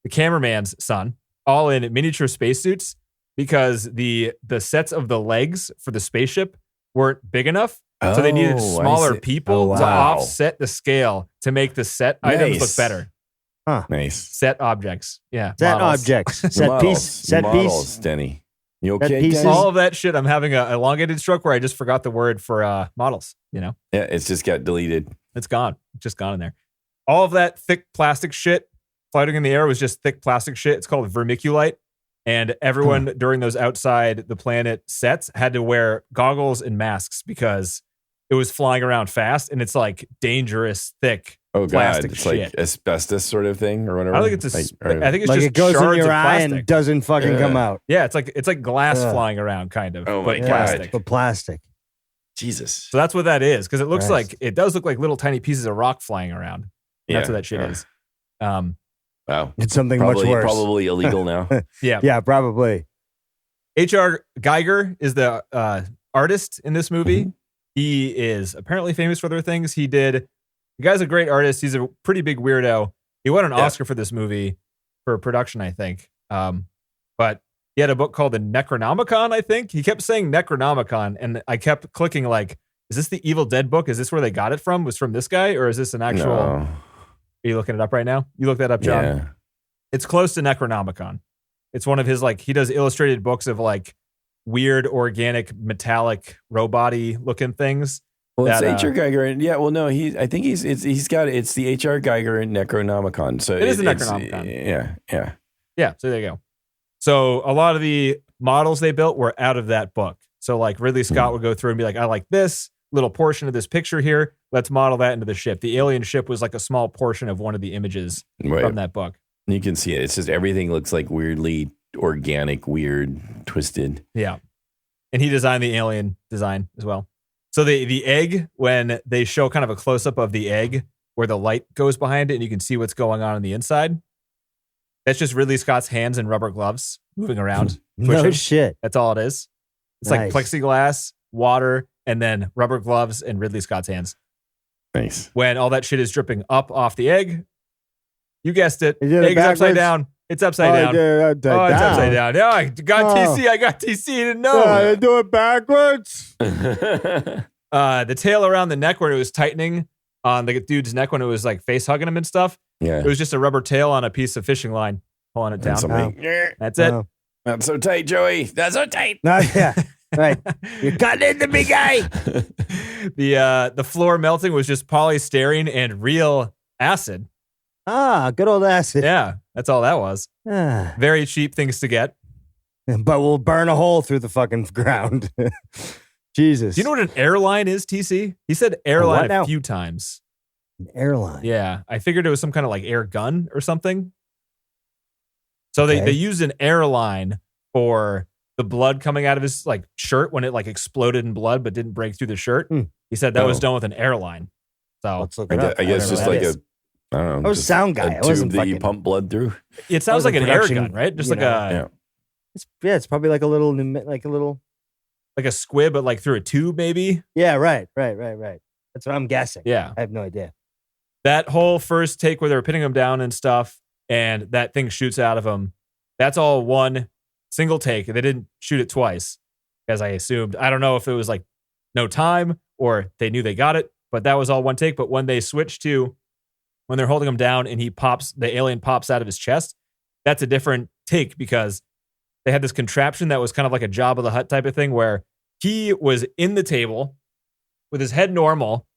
S3: cameraman's son, all in miniature spacesuits, because the sets of the legs for the spaceship weren't big enough. So they needed smaller people to offset the scale to make the set items look better.
S6: Huh.
S4: Nice.
S3: Set objects. Yeah.
S6: Set
S3: models.
S6: objects.
S4: The
S6: Set
S4: models.
S6: piece. Set
S4: Models,
S6: piece.
S4: Denny. You
S6: Set
S4: okay,
S6: pieces.
S4: Denny?
S3: All of that shit. I'm having a elongated stroke where I just forgot the word for models. You know,
S4: Yeah, it's just got deleted.
S3: it's gone. It's just gone in there. All of that thick plastic shit floating in the air was just thick plastic shit. It's called vermiculite. And everyone during those outside the planet sets had to wear goggles and masks because it was flying around fast, and it's like dangerous, thick
S4: Oh god,
S3: plastic
S4: it's
S3: shit.
S4: like asbestos sort of thing or whatever.
S3: I think it's I think it's
S6: Like
S3: just
S6: it goes in
S3: shards
S6: your
S3: of
S6: eye
S3: plastic.
S6: and doesn't fucking come out.
S3: Yeah, it's like glass
S6: Ugh.
S3: flying around, kind of.
S4: Oh
S3: but
S4: my God.
S3: plastic.
S6: But plastic.
S4: Jesus.
S3: So that's what that is, because it looks
S6: Christ.
S3: like it does look like little tiny pieces of rock flying around. That's what that shit is.
S4: Wow.
S6: It's something
S4: Probably,
S6: much worse.
S4: probably illegal now.
S3: Yeah.
S6: Yeah, probably.
S3: H.R. Geiger is the artist in this movie. He is apparently famous for other things. The guy's a great artist. He's a pretty big weirdo. He won an Oscar for this movie for production, I think. But he had a book called the Necronomicon, I think. He kept saying Necronomicon, and I kept clicking like, is this the Evil Dead book? Is this where they got it from? Was from this guy? Or is this an actual...
S4: No.
S3: Are you looking it up right now? You look that up, John.
S4: Yeah.
S3: It's close to Necronomicon. It's one of his like he does illustrated books of like weird organic metallic robot-y looking things.
S4: Well, it's H.R. Geiger, and he's got it's the H.R. Geiger and Necronomicon. So
S3: it is the Necronomicon.
S4: Yeah.
S3: So there you go. So a lot of the models they built were out of that book. So like Ridley Scott would go through and be like, I like this little portion of this picture here. Let's model that into the ship. The alien ship was like a small portion of one of the images from that book.
S4: You can see it. It's just everything looks like weirdly organic, weird, twisted.
S3: Yeah. And he designed the alien design as well. So the egg, when they show kind of a close-up of the egg where the light goes behind it and you can see what's going on the inside, that's just Ridley Scott's hands and rubber gloves moving around.
S6: No
S3: twitching.
S6: shit.
S3: That's all it is. It's like plexiglass, water, and then rubber gloves and Ridley Scott's hands.
S4: Nice.
S3: When all that shit is dripping up off the egg, you guessed it.
S6: Is it
S3: Egg's upside down. It's upside down. It's upside down. Yeah, I got TC. I got TC. Didn't know.
S6: I do it backwards.
S3: The tail around the neck where it was tightening on the dude's neck when it was like face hugging him and stuff.
S4: Yeah.
S3: It was just a rubber tail on a piece of fishing line pulling it down. That's it.
S4: Not so tight, Joey. That's so tight.
S6: Yeah. Right. You're cutting into me, guy.
S3: The floor melting was just polystyrene and real acid.
S6: Ah, good old acid.
S3: Yeah, that's all that was. Very cheap things to get.
S6: But we'll burn a hole through the fucking ground. Jesus.
S3: Do you know what an airline is, TC? He said airline a few times.
S6: An airline?
S3: Yeah. I figured it was some kind of like air gun or something. So they used an airline for the blood coming out of his like shirt when it like exploded in blood but didn't break through the shirt. He said that was done with an airline. So
S6: let's look it up.
S4: I guess just like I don't know.
S6: I was sound guy.
S4: A tube that you pump blood through.
S3: It sounds like an air gun, right? Just like
S6: it's probably like a little
S3: like a squib, but like through a tube, maybe.
S6: Yeah, right. That's what I'm guessing.
S3: Yeah,
S6: I have no idea.
S3: That whole first take where they were pinning him down and stuff, and that thing shoots out of him. That's all one single take. They didn't shoot it twice, as I assumed. I don't know if it was like no time or they knew they got it, but that was all one take. But when they switched to when they're holding him down and the alien pops out of his chest, that's a different take because they had this contraption that was kind of like a Jabba the Hutt type of thing where he was in the table with his head normal,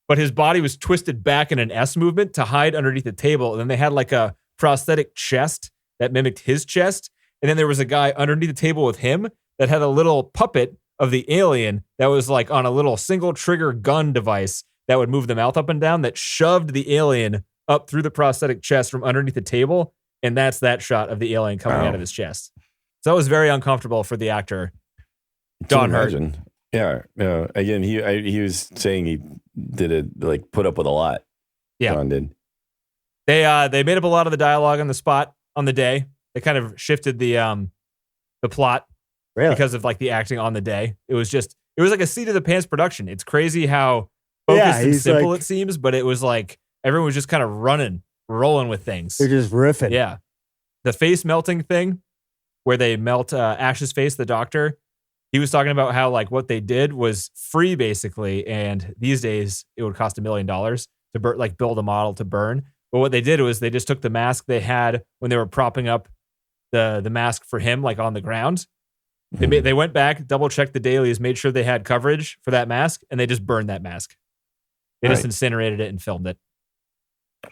S3: but his body was twisted back in an S movement to hide underneath the table. And then they had like a prosthetic chest that mimicked his chest. And then there was a guy underneath the table with him that had a little puppet of the alien that was like on a little single trigger gun device that would move the mouth up and down that shoved the alien up through the prosthetic chest from underneath the table. And that's that shot of the alien coming out of his chest. So that was very uncomfortable for the actor, Don Hurt.
S4: Yeah. Again, he was saying he did it like put up with a lot.
S3: Yeah.
S4: Don did.
S3: They made up a lot of the dialogue on the spot on the day. They kind of shifted the plot because of like the acting on the day. It was like a seat of the pants production. It's crazy how focused and simple it seems, but it was like everyone was just kind of rolling with things.
S6: They're just riffing.
S3: Yeah. The face melting thing where they melt Ash's face, the doctor, he was talking about how like what they did was free basically. And these days it would cost $1 million to build a model to burn. But what they did was they just took the mask they had when they were propping up the mask for him, like on the ground. They went back, double checked the dailies, made sure they had coverage for that mask, and they just burned that mask. They just incinerated it and filmed it.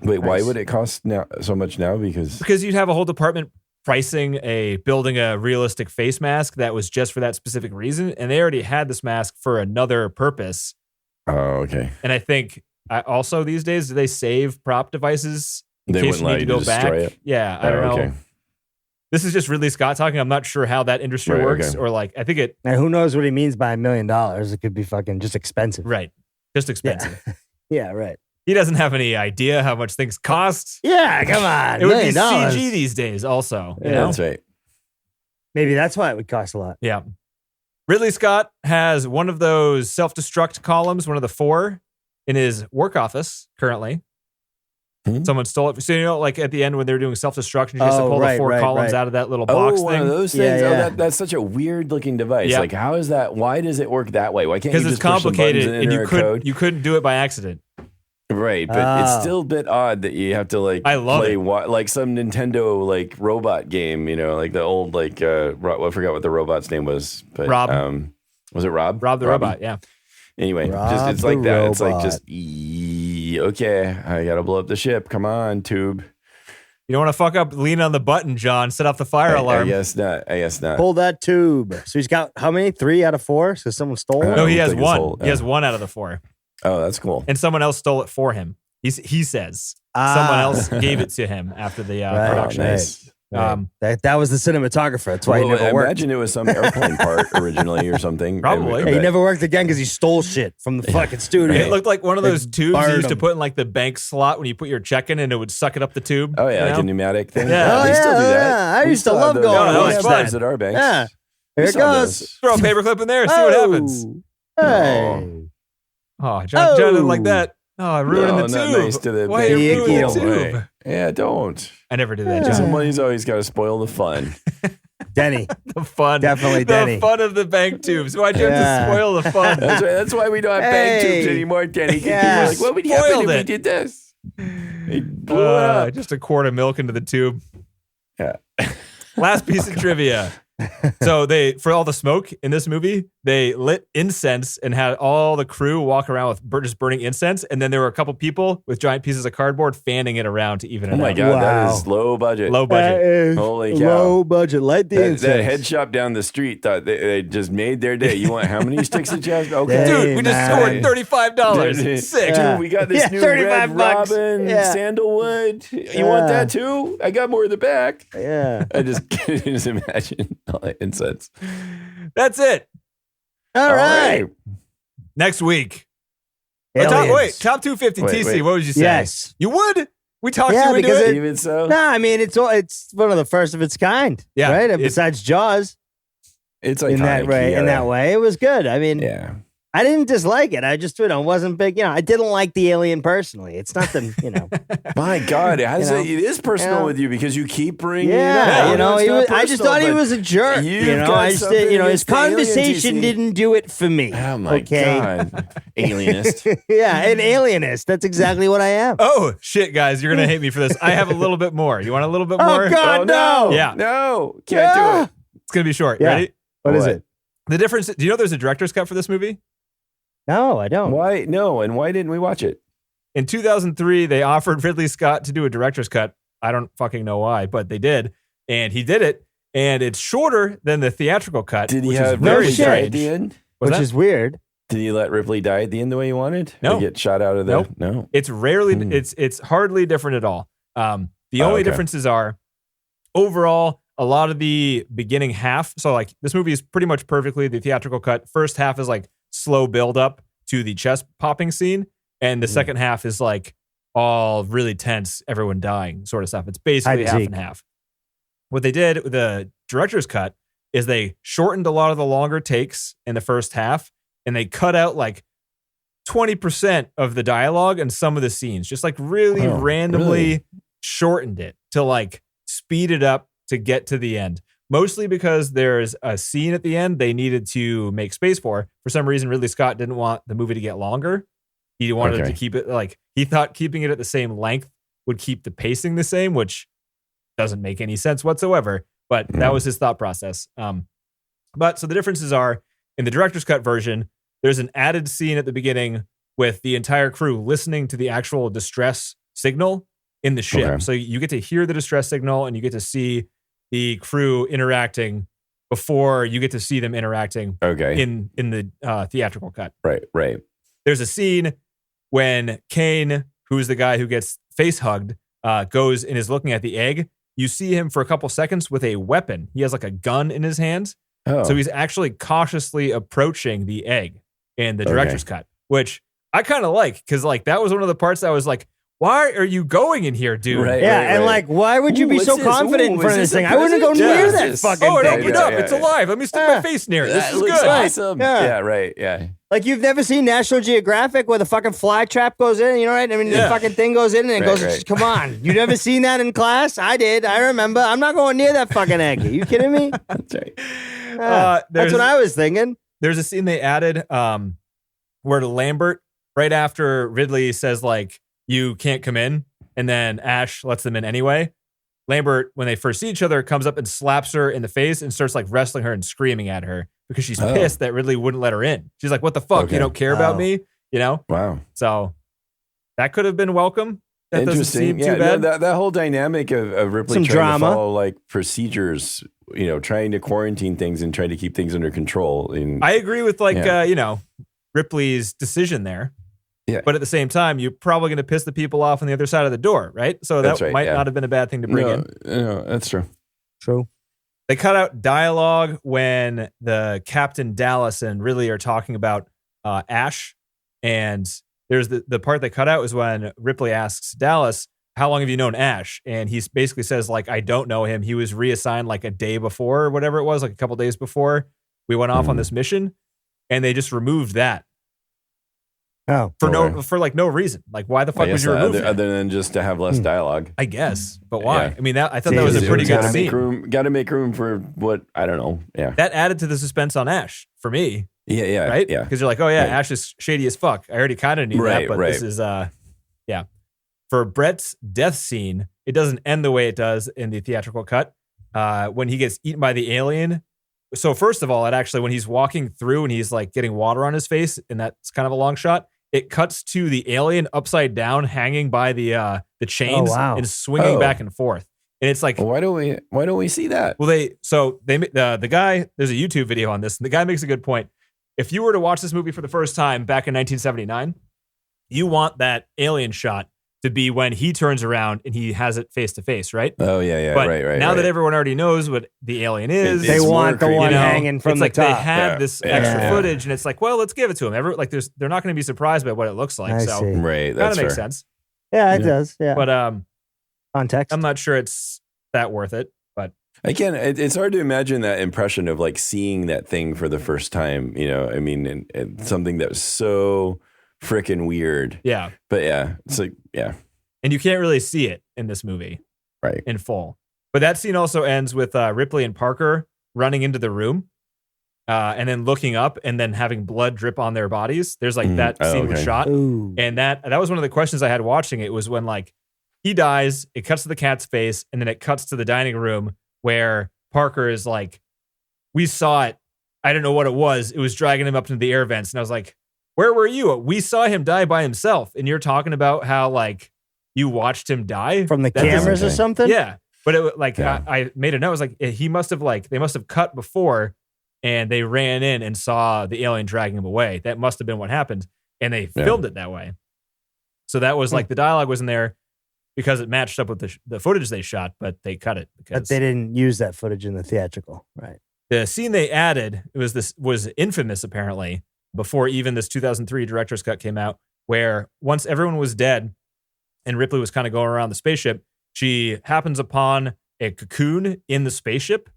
S4: Wait, why would it cost now so much now? Because
S3: you'd have a whole department building a realistic face mask that was just for that specific reason, and they already had this mask for another purpose.
S4: Oh, okay.
S3: And I think also these days, do they save prop devices in
S4: they
S3: case you need to go back?
S4: It.
S3: Yeah, I don't know.
S4: Okay.
S3: This is just Ridley Scott talking. I'm not sure how that industry works, or like I think it.
S6: Now, who knows what he means by $1 million? It could be fucking just expensive.
S3: Right, just expensive.
S6: Yeah, right.
S3: He doesn't have any idea how much things cost.
S6: Yeah, come on.
S3: It would be CG these days, also. You know?
S4: That's right.
S6: Maybe that's why it would cost a lot.
S3: Yeah. Ridley Scott has one of those self-destruct columns, one of the 4, in his work office currently. Someone stole it. So, you know, like at the end when they're doing self-destruction, you just pull the 4 columns out of that little box thing.
S4: One of those things? Yeah. Oh, that's such a weird looking device.
S3: Yeah.
S4: Like, how is that? Why does it work that way? Why can't you just
S3: complicated
S4: push some buttons and enter a code?
S3: You couldn't do it by accident.
S4: Right, but it's still a bit odd that you have to like
S3: I love
S4: play
S3: it.
S4: like some Nintendo like robot game, like the old like I forgot what the robot's name was, but
S3: Rob.
S4: Was it Rob?
S3: Rob the
S4: Robbie?
S3: robot, yeah.
S4: Anyway,
S6: Rob
S4: it's like
S6: the
S4: that. It's like
S6: robot.
S4: just okay, I gotta blow up the ship. Come on, tube.
S3: You don't want to fuck up, lean on the button, John. Set off the fire
S4: I
S3: alarm.
S4: guess not.
S6: Pull that tube. So he's got how many? 3 out of 4? So someone stole it?
S3: No, he has
S4: think it's
S3: one.
S4: whole-
S3: He has 1 out of the 4.
S4: Oh, that's cool.
S3: And someone else stole it for him. He says. Someone else gave it to him after the
S6: Right.
S3: production.
S4: Nice.
S6: That was the cinematographer. That's why he
S4: Well,
S6: never
S4: I
S6: worked.
S4: imagine it was some airplane part originally or something.
S3: Probably.
S6: Hey, he never worked again because he stole shit from the fucking studio.
S3: It looked like one of those tubes you
S6: burned
S3: used to
S6: him.
S3: put in like the bank slot when you put your check in and it would suck it up the tube.
S4: Oh yeah,
S3: you
S4: like
S3: know?
S4: a pneumatic thing.
S3: Yeah.
S4: They still do that.
S6: yeah. I
S4: We
S6: used to
S4: still
S6: love
S4: have
S6: going
S3: to
S4: those
S3: watch that.
S4: tabs at our banks.
S6: Yeah.
S4: We
S6: Here it
S4: still have
S6: goes.
S4: those.
S3: Throw a paperclip in there, see what happens.
S6: Hey.
S3: Oh, John didn't like
S6: Oh.
S3: that. Oh, ruining
S4: No,
S3: the
S4: not
S3: tube.
S4: nice to the
S3: Why are you
S6: bank.
S3: ruining
S6: You
S3: the
S6: don't
S3: tube?
S4: Yeah, don't.
S3: I never did that,
S6: Yeah.
S3: John.
S4: Somebody's always got to spoil the fun.
S6: Denny.
S3: The fun.
S6: Definitely
S3: the
S6: Denny.
S3: fun of the bank tubes. Why'd you have
S6: Yeah.
S3: to spoil the fun?
S4: That's why we don't have bank
S6: Hey.
S4: tubes anymore, Danny.
S6: Yeah.
S4: People are like, what would happen
S3: Spoiled
S4: if we
S3: it.
S4: did this? They blew it up.
S3: Just a quart of milk into the tube.
S4: Yeah.
S3: Last piece of trivia. So for all the smoke in this movie, they lit incense and had all the crew walk around with just burning incense. And then there were a couple people with giant pieces of cardboard fanning it around to even it
S4: Oh my
S3: out.
S4: God, that
S6: Wow.
S4: is low budget.
S3: Low
S6: That
S3: budget.
S6: is
S4: Holy cow.
S6: low budget. Light the
S4: That
S6: incense.
S4: head shop down the street thought they just made their day. You want how many sticks of jazz? Okay.
S3: Dude, we just
S6: Hey,
S3: scored
S6: man.
S3: $35. Sick.
S6: Yeah.
S4: Dude, we got this
S6: Yeah,
S4: new
S6: 35
S4: Red
S6: bucks.
S4: Robin
S6: Yeah.
S4: sandalwood. You want that too? I got more in the back.
S6: Yeah.
S4: I just can just imagine all that incense.
S3: That's it.
S6: All right.
S3: Next week.
S6: Aliens.
S3: Top 250
S4: Wait,
S3: TC.
S4: wait.
S3: What would you say?
S6: Yes.
S3: You would? We talked
S6: Yeah,
S3: you into
S6: because
S3: it?
S4: Even so,
S6: No, I mean it's one of the first of its kind.
S3: Yeah,
S6: Right.
S3: it-
S6: Besides Jaws,
S4: it's
S6: in that
S4: iconic.
S6: way,
S4: You
S6: in that
S4: gotta-
S6: way, it was good. I mean,
S4: Yeah.
S6: I didn't dislike it. I just, wasn't big. I didn't like the alien personally. It's not the,
S4: My God, it is personal
S6: Yeah.
S4: with you because you keep bringing it
S6: yeah,
S4: up.
S6: he
S4: It's not
S6: was, I just
S4: personal,
S6: thought he
S4: but
S6: was a jerk.
S4: you've got
S6: I just,
S4: something
S6: his
S4: against the aliens,
S6: conversation
S4: you see.
S6: didn't do it for me.
S4: Oh my
S6: Okay.
S4: God, alienist.
S6: Yeah, an alienist. That's exactly what I am.
S3: Oh, shit, guys. You're going to hate me for this. I have a little bit more. You want a little bit more?
S6: Oh God,
S4: Oh,
S6: no!
S3: Yeah.
S4: no, can't do
S6: Yeah.
S4: it.
S3: It's going to be short.
S6: Yeah.
S3: Ready?
S6: What is
S4: What?
S6: it?
S3: The difference, do you know there's a director's cut for this movie?
S6: No, I don't.
S4: Why? No, and why didn't we watch it?
S3: In 2003, they offered Ridley Scott to do a director's cut. I don't fucking know why, but they did. And he did it. And it's shorter than the theatrical cut.
S4: Did he
S3: which
S4: have
S3: is very
S6: no shit.
S4: Ripley die
S3: strange.
S4: at the end?
S3: Was
S6: Which
S3: that?
S6: is weird.
S4: Did he let Ripley die at the end the way he wanted?
S3: No.
S4: Or get shot out of the.
S3: Nope.
S4: No.
S3: It's rarely,
S4: Hmm.
S3: it's hardly different at all. The
S4: Oh,
S3: only
S4: okay.
S3: differences are overall, a lot of the beginning half. So, like, this movie is pretty much perfectly the theatrical cut. First half is like slow build up to the chest popping scene. And the second half is like all really tense, everyone dying sort of stuff. It's basically
S6: Hide
S3: half
S6: and seek.
S3: and half. What they did with the director's cut is they shortened a lot of the longer takes in the first half and they cut out like 20% of the dialogue and some of the scenes, just like really
S4: Oh,
S3: randomly
S4: really?
S3: shortened it to like speed it up to get to the end. Mostly because there's a scene at the end they needed to make space for. For some reason, Ridley Scott didn't want the movie to get longer. He wanted
S4: Okay.
S3: to keep it like, he thought keeping it at the same length would keep the pacing the same, which doesn't make any sense whatsoever. But that was his thought process. But so the differences are in the director's cut version, there's an added scene at the beginning with the entire crew listening to the actual distress signal in the ship.
S4: Okay.
S3: So you get to hear the distress signal and you get to see the crew interacting before you get to see them interacting
S4: Okay.
S3: in the theatrical cut.
S4: Right.
S3: There's a scene when Kane, who's the guy who gets face hugged, goes and is looking at the egg. You see him for a couple seconds with a weapon. He has like a gun in his hands.
S4: Oh.
S3: So he's actually cautiously approaching the egg in the
S4: Okay.
S3: director's cut, which I kind of like because like that was one of the parts that was like, why are you going in here, dude?
S4: Right.
S6: Yeah, and like, why would you
S4: Ooh,
S6: be
S4: what's
S6: so
S4: this?
S6: confident in
S4: Ooh,
S6: front
S4: is
S6: of this
S4: this
S6: thing?
S4: a
S6: I wouldn't go
S4: present?
S6: near
S4: Yeah,
S6: that
S4: this-
S6: fucking
S3: Oh, it
S6: thing.
S3: opened
S4: Yeah,
S3: up.
S4: yeah,
S3: It's
S4: yeah.
S3: alive. Let me stick my face near it. This
S4: That
S3: is
S4: looks
S3: good.
S4: awesome.
S6: Yeah.
S4: Yeah, right. Yeah.
S6: Like you've never seen National Geographic where the fucking fly trap goes in, you know, right? I mean,
S3: Yeah.
S6: the fucking thing goes in and it
S4: Right,
S6: goes,
S4: right.
S6: come on. You never seen that in class? I did. I remember. I'm not going near that fucking egg. Are you kidding me?
S4: That's right.
S6: Yeah, that's
S3: there's-
S6: what I was thinking.
S3: There's a scene they added where Lambert, right after Ridley says like, you can't come in. And then Ash lets them in anyway. Lambert, when they first see each other, comes up and slaps her in the face and starts like wrestling her and screaming at her because she's pissed that Ridley wouldn't let her in. She's like, what the fuck? You don't care about me? You know?
S4: Wow.
S3: So that could have been welcome. That doesn't seem
S4: yeah,
S3: too bad.
S4: No, that whole dynamic of Ripley
S6: Some
S4: trying
S6: drama.
S4: to follow like procedures, trying to quarantine things and trying to keep things under control.
S3: I agree with Ripley's decision there.
S4: Yeah.
S3: But at the same time, you're probably going to piss the people off on the other side of the door, right? So that might not have been a bad thing to bring in.
S4: No, that's true.
S6: True.
S3: They cut out dialogue when the Captain Dallas and Ridley are talking about Ash. And there's the part they cut out is when Ripley asks Dallas, how long have you known Ash? And he basically says, like, I don't know him. He was reassigned like a day before or whatever it was, like a couple days before we went off on this mission. And they just removed that.
S6: Oh,
S3: for no reason. Like, why the fuck would you remove that?
S4: Other than just to have less dialogue?
S3: I guess, but why?
S4: Yeah.
S3: I mean, I thought that was a pretty good scene.
S4: Got to make room for what I don't know. Yeah,
S3: that added to the suspense on Ash for me.
S4: Yeah,
S3: right.
S4: Yeah,
S3: because you're like, oh yeah, Ash is shady as fuck. I already kind of knew that, but this is For Brett's death scene, it doesn't end the way it does in the theatrical cut. When he gets eaten by the alien. So first of all, when he's walking through and he's like getting water on his face, and that's kind of a long shot. It cuts to the alien upside down, hanging by the chains and swinging back and forth. And it's like,
S4: why don't we see that?
S3: Well, the guy, there's a YouTube video on this, and the guy makes a good point. If you were to watch this movie for the first time back in 1979, you want that alien shot to be when he turns around and he has it face to face, right?
S4: Oh yeah,
S3: but
S4: right.
S3: Now that everyone already knows what the alien is,
S6: they want the one hanging from the top.
S3: They had this extra footage, and it's like, well, let's give it to them. They're not going to be surprised by what it looks like.
S6: I
S3: so
S6: see.
S4: Right,
S3: kind of makes sense.
S6: Yeah, it does. Yeah,
S3: but
S6: context.
S3: I'm not sure it's that worth it. But
S4: again, it's hard to imagine that impression of like seeing that thing for the first time. I mean, and something that was so freaking weird.
S3: Yeah,
S4: but yeah, it's like
S3: and you can't really see it in this movie,
S4: right,
S3: in full. But that scene also ends with Ripley and Parker running into the room, and then looking up and then having blood drip on their bodies. There's like that scene was shot, and that was one of the questions I had watching it. Was when like he dies, it cuts to the cat's face, and then it cuts to the dining room where Parker is like, "We saw it. I don't know what it was. It was dragging him up into the air vents," and I was like, "Where were you? We saw him die by himself, and you're talking about how like." You watched him die
S6: from the cameras or something?
S3: Yeah. But it I made a note. I was like, they must have cut before and they ran in and saw the alien dragging him away. That must have been what happened. And they filmed it that way. So that was like the dialogue was in there because it matched up with the footage they shot, but they cut it.
S6: But they didn't use that footage in the theatrical, right?
S3: The scene they added, was infamous apparently before even this 2003 director's cut came out, where once everyone was dead, and Ripley was kind of going around the spaceship, she happens upon a cocoon in the spaceship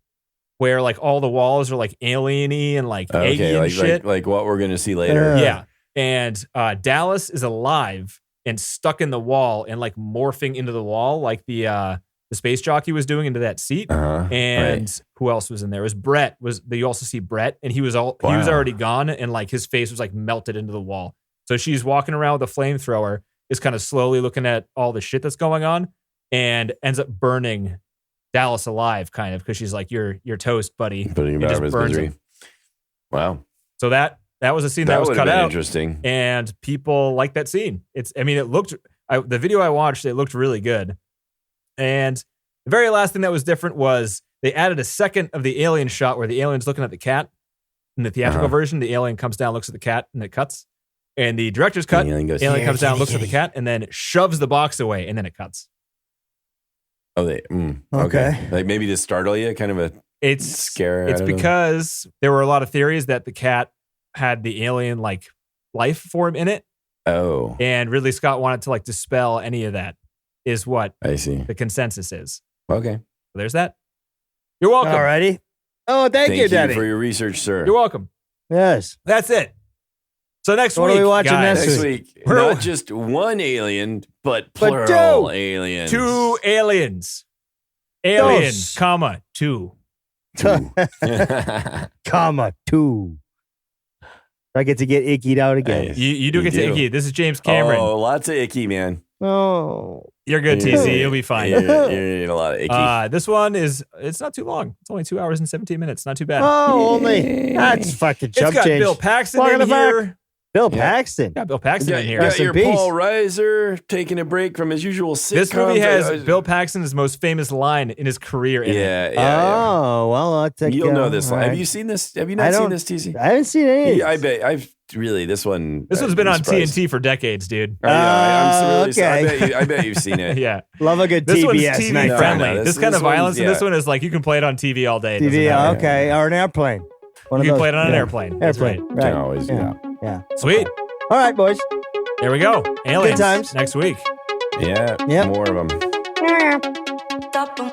S3: where like all the walls are like alien-y and like eggy and shit.
S4: Like what we're going to see later.
S3: Yeah. And Dallas is alive and stuck in the wall and like morphing into the wall like the space jockey was doing into that seat. And who else was in there? It was Brett. You also see Brett, and he was already gone, and like his face was like melted into the wall. So she's walking around with a flamethrower, is kind of slowly looking at all the shit that's going on, and ends up burning Dallas alive, kind of, because she's like, "You're toast, buddy."
S4: Putting him out of his misery. Wow.
S3: So that was a scene that was cut out.
S4: Interesting.
S3: And people like that scene. The video I watched, it looked really good. And the very last thing that was different was they added a second of the alien shot where the alien's looking at the cat. In the theatrical version, the alien comes down, looks at the cat, and it cuts. And the director's cut, the alien comes down, looks at the cat, and then shoves the box away, and then it cuts.
S4: Oh, okay. Like maybe to startle you, kind of a scare.
S3: It's because there were a lot of theories that the cat had the alien like life form in it.
S4: Oh.
S3: And Ridley Scott wanted to like dispel any of that, is what
S4: I see.
S3: The consensus is.
S4: Okay.
S3: So there's that. You're welcome.
S6: Alrighty. Oh, thank you, Daddy.
S4: For your research, sir.
S3: You're welcome.
S6: Yes.
S3: That's it. So next
S6: week,
S3: what
S6: are we watching
S3: guys,
S6: next
S4: week? Not just one alien, but plural aliens.
S3: 2 aliens. Aliens, comma, 2.
S6: Comma, 2. I get to get ickied out again.
S3: You do get to icky. This is James Cameron.
S4: Oh, lots of icky, man.
S6: Oh.
S3: You're good, TZ. You'll be fine.
S4: You're in a lot of icky.
S3: This one it's not too long. It's only 2 hours and 17 minutes. Not too bad.
S6: Oh, only. That's fucking
S3: It's
S6: jump
S3: got
S6: change.
S3: Bill Paxton
S6: Welcome
S3: in
S6: back.
S3: here.
S6: Bill Paxton.
S3: Got Bill Paxton in here.
S4: You
S6: Rest
S4: got
S6: in
S4: your
S6: peace.
S4: Paul Reiser taking a break from his usual sitcoms.
S3: This movie has Bill Paxton's most famous line in his career in it.
S4: Yeah.
S6: Oh, well, I'll take
S4: You'll know this line.
S6: right.
S4: Have you seen this? Have you not seen this, TC?
S6: I haven't seen any.
S4: I bet. I've really, this one.
S3: This one's been on TNT for decades, dude.
S4: I'm
S6: okay.
S4: I bet you've seen it.
S3: Yeah.
S6: Love a good
S3: This
S6: TBS
S3: one's TV
S6: night.
S3: friendly.
S4: No,
S3: this kind of
S4: this
S3: violence
S4: one's-
S3: in this one is like you can play it on TV all day. It doesn't
S6: TV,
S3: matter.
S6: okay. Or an airplane. One of
S3: You can
S6: those.
S3: play it on an
S6: Yeah.
S3: airplane. That's right.
S6: Airplane. Right.
S4: Can always do that.
S6: Yeah.
S3: Sweet.
S6: All right, boys.
S3: There we go. Aliens.
S6: times.
S3: Next week.
S4: Yeah.
S6: Yep.
S4: More of them.
S5: Yeah.
S7: Double